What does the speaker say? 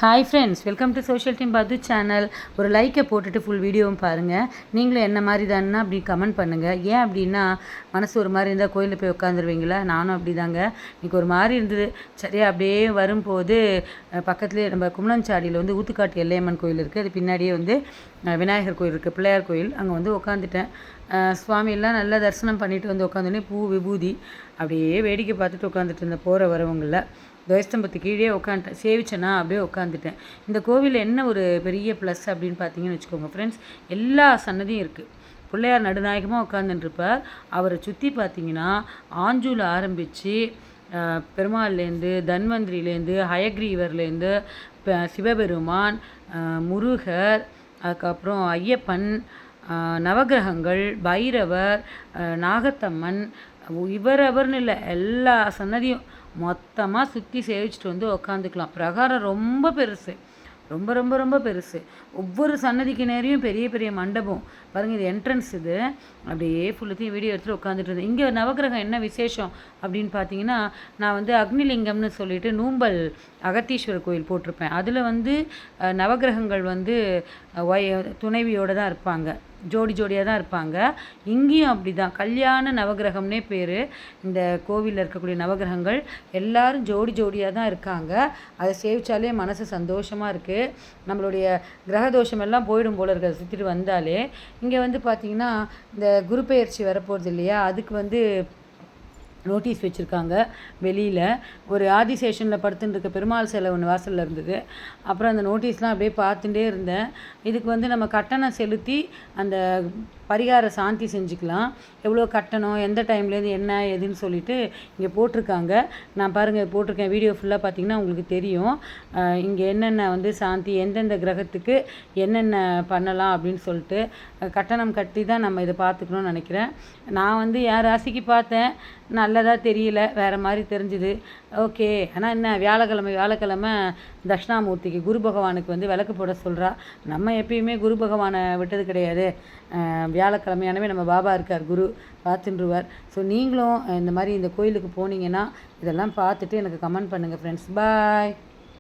Hi friends, welcome to social team பது channel. ஒரு லைக்கை போட்டுட்டு ஃபுல் வீடியோவும் பாருங்கள். நீங்களும் என்ன மாதிரி தானே அப்படி கமெண்ட் பண்ணுங்கள். ஏன் அப்படின்னா, மனசு ஒரு மாதிரி இருந்தால் கோயிலில் போய் உட்காந்துருவீங்களா? நானும் அப்படி தாங்க. இன்றைக்கி ஒரு மாதிரி இருந்தது. சரியா அப்படியே வரும்போது பக்கத்துலேயே நம்ம கும்மணஞ்சாடியில் வந்து ஊத்துக்காட்டு எல்லையம்மன் கோயில் இருக்குது. அது பின்னாடியே வந்து விநாயகர் கோயில் இருக்குது, பிள்ளையார் கோயில். அங்கே வந்து உட்காந்துட்டேன். சுவாமியெல்லாம் நல்லா தரிசனம் பண்ணிவிட்டு வந்து உட்காந்தோடனே பூ விபூதி அப்படியே வேடிக்கை பார்த்துட்டு உட்காந்துட்டு இருந்தேன். போகிற வரவங்களில் துவஸ்தம்பத்து கீழே உட்காந்துட்டேன். சேவிச்சேன்னா அப்படியே உட்காந்துட்டேன். இந்த கோவிலில் என்ன ஒரு பெரிய ப்ளஸ் அப்படின்னு பார்த்தீங்கன்னு வச்சுக்கோங்க ஃப்ரெண்ட்ஸ், எல்லா சன்னதியும் இருக்குது. பிள்ளையார் நடுநாயகமாக உட்காந்துட்டுருப்பார். அவரை சுற்றி பார்த்தீங்கன்னா ஆஞ்சூல் ஆரம்பித்து பெருமாள்லேருந்து, தன்வந்திரிலேருந்து, ஹயக்ரீவர்லேருந்து, சிவபெருமான், முருகர், அதுக்கப்புறம் ஐயப்பன், நவகிரகங்கள், பைரவர், நாகத்தம்மன், இவரவர்னு இல்லை, எல்லா சன்னதியும் மொத்தமாக சுற்றி சேவிச்சுட்டு வந்து உக்காந்துக்கலாம். பிரகாரம் ரொம்ப பெருசு, ரொம்ப ரொம்ப ரொம்ப பெருசு. ஒவ்வொரு சன்னதிக்கு நேரையும் பெரிய பெரிய மண்டபம் பாருங்கள். இது என்ட்ரன்ஸ். இது அப்படியே ஃபுல்லத்தையும் வீடியோ எடுத்துகிட்டு உட்காந்துட்டு இருந்தேன். இங்கே நவகிரகம் என்ன விசேஷம் அப்படின்னு பார்த்தீங்கன்னா, நான் வந்து அக்னிலிங்கம்னு சொல்லிட்டு நூம்பல் அகத்தீஸ்வரர் கோயில் போட்டிருப்பேன். அதில் வந்து நவகிரகங்கள் வந்து துணைவியோடு தான் இருப்பாங்க, ஜோடி ஜோடியாக தான் இருப்பாங்க. இங்கேயும் அப்படி தான், கல்யாண நவகிரகம்னே பேர். இந்த கோவிலில் இருக்கக்கூடிய நவகிரகங்கள் எல்லாரும் ஜோடி ஜோடியாக தான் இருக்காங்க. அதை சேவிச்சாலே மனசு சந்தோஷமாக இருக்குது. நம்மளுடைய கிரகதோஷம் எல்லாம் போயிடும் போல இருக்குது. அதை சுற்றிட்டு வந்தாலே. இங்கே வந்து பார்த்திங்கன்னா, இந்த குரு பெயர்ச்சி வரப்போகிறது இல்லையா, அதுக்கு வந்து நோட்டீஸ் வச்சுருக்காங்க. வெளியில் ஒரு ஆதிசேஷனில் படுத்துட்டு இருக்க பெருமாள் சிலை ஒன்று வாசலில் இருந்தது. அப்புறம் அந்த நோட்டீஸ்லாம் அப்படியே பார்த்துட்டே இருந்தேன். இதுக்கு வந்து நம்ம கட்டணம் செலுத்தி அந்த பரிகார சாந்தி செஞ்சுக்கலாம். எவ்வளோ கட்டணம், எந்த டைம்லேருந்து என்ன எதுன்னு சொல்லிட்டு இங்கே போட்டிருக்காங்க. நான் பாருங்கள் போட்டிருக்கேன். வீடியோ ஃபுல்லாக பார்த்தீங்கன்னா உங்களுக்கு தெரியும். இங்கே என்னென்ன வந்து சாந்தி, எந்தெந்த கிரகத்துக்கு என்னென்ன பண்ணலாம் அப்படின்னு சொல்லிட்டு கட்டணம் கட்டி தான் நம்ம இதை பார்த்துக்கணும்னு நினைக்கிறேன். நான் வந்து என் ராசிக்கு பார்த்தேன், நல்லதாக தெரியல, வேறு மாதிரி தெரிஞ்சுது. ஓகே. ஆனால் என்ன, வியாழக்கிழமை தட்சிணாமூர்த்திக்கு, குரு பகவானுக்கு வந்து விளக்கு போட சொல்கிறா. நம்ம எப்பயுமே குரு பகவானை விட்டது கிடையாது. வியாழக்கிழமையானவே நம்ம பாபா இருக்கார், குரு பார்த்துருவார். ஸோ நீங்களும் இந்த மாதிரி இந்த கோயிலுக்கு போனீங்கன்னா இதெல்லாம் பார்த்துட்டு எனக்கு கமெண்ட் பண்ணுங்கள் ஃப்ரெண்ட்ஸ். பாய்.